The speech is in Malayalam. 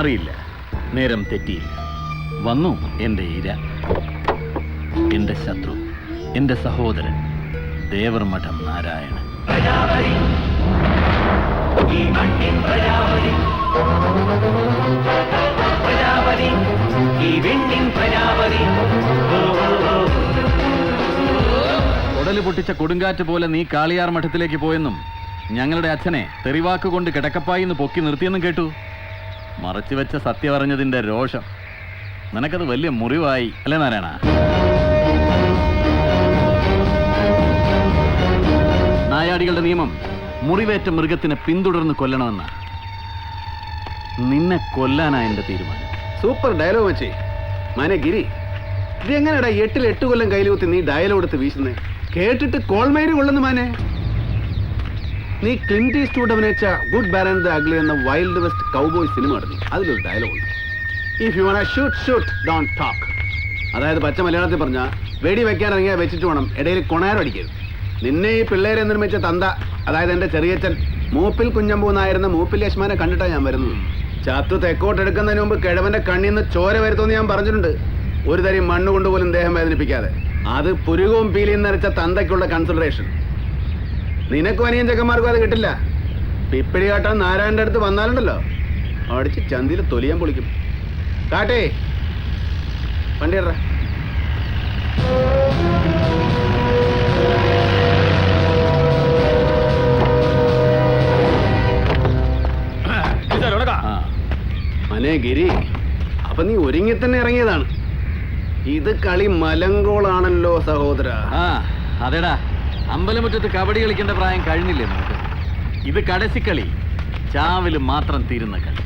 മാറിയില്ല, നേരം തെറ്റിയില്ല. വന്നു എൻ്റെ ഇര, എൻ്റെ ശത്രു, എൻ്റെ സഹോദരൻ ദേവർമഠം നാരായണൻ. ഉടല് പൊട്ടിച്ച കൊടുങ്കാറ്റ് പോലെ നീ കാളിയാർ മഠത്തിലേക്ക് പോയെന്നും ഞങ്ങളുടെ അച്ഛനെ തെറിവാക്കുകൊണ്ട് കിടക്കപ്പായിന്ന് പൊക്കി നിർത്തിയെന്നും കേട്ടു. മറച്ചു വെച്ച സത്യം അറിഞ്ഞതിൻ്റെ രോഷം നിനക്കത് വലിയ മുറിവായി അല്ലേ നാരായണ? നായാടികളുടെ നിയമം മുറിവേറ്റ മൃഗത്തിനെ പിന്തുടർന്ന് കൊല്ലണമെന്ന. നിന്നെ കൊല്ലാനാ എൻ്റെ തീരുമാനം. സൂപ്പർ ഡയലോഗ് വെച്ചേ മാനെ ഗിരി. ഇത് എങ്ങനെയാടാ 8 കൊല്ലം കയ്യിൽ കുത്തി നീ ഡയലോഗ് എടുത്ത് വീശുന്നേ? കേട്ടിട്ട് കോൾമേരി കൊള്ളുന്നു മാനെ. നീ ക്ലിന്റ് ഈസ്റ്റ്വുഡ് അഭിനയിച്ച good bad and the ugly എന്ന വൈൽഡ് വെസ്റ്റ് കൗബോയ് സിനിമ നടന്നു. അതിലൊരു ഡയലോഗ് ഉണ്ട്, if you want shoot shoot don't talk. അതായത് പച്ച മലയാളത്തിൽ പറഞ്ഞാൽ വെടി വെക്കാൻ ഇറങ്ങിയാൽ വെച്ചിട്ട് വേണം, ഇടയിൽ കൊണാരം അടിക്കരുത്. നിന്നെ ഈ പിള്ളേരെ നിർമ്മിച്ച തന്ത, അതായത് എൻ്റെ ചെറിയച്ഛൻ മൂപ്പിൽ കുഞ്ഞമ്പൂന്നായിരുന്ന മൂപ്പിൽ യശ്മാനെ കണ്ടിട്ടാണ് ഞാൻ വരുന്നത്. ചത്തു തെക്കോട്ടെടുക്കുന്നതിന് മുമ്പ് കിഴവന്റെ കണ്ണിന്ന് ചോര വരുത്തുമെന്ന് ഞാൻ പറഞ്ഞിട്ടുണ്ട്. ഒരു തരി മണ്ണ് കൊണ്ടുപോലും ദേഹം വേദനിപ്പിക്കാതെ. അത് പുരുകവും പീലിയും നരച്ച തന്തയ്ക്കുള്ള കൺസിഡറേഷൻ. നിനക്കും അനിയൻ ചെക്കന്മാർക്കും അത് കിട്ടില്ല. പിപ്പിടി കാട്ടാൻ നാരായണന്റെ അടുത്ത് വന്നാലുണ്ടല്ലോ, അടിച്ച് ചന്തിയിൽ തൊലിയാൻ പൊളിക്കും. കാട്ടേ വണ്ടി ഇട. മനെ ഗിരി, അപ്പൊ നീ ഒരുങ്ങി തന്നെ ഇറങ്ങിയതാണ്. ഇത് കളി മലങ്കോളാണല്ലോ സഹോദര. അതെടാ, അമ്പലമുറ്റത്ത് കബഡി കളിക്കേണ്ട പ്രായം കഴിഞ്ഞില്ലേ നമുക്ക്? ഇത് കടസിക്കളി, ചാവില് മാത്രം തീരുന്ന കളി.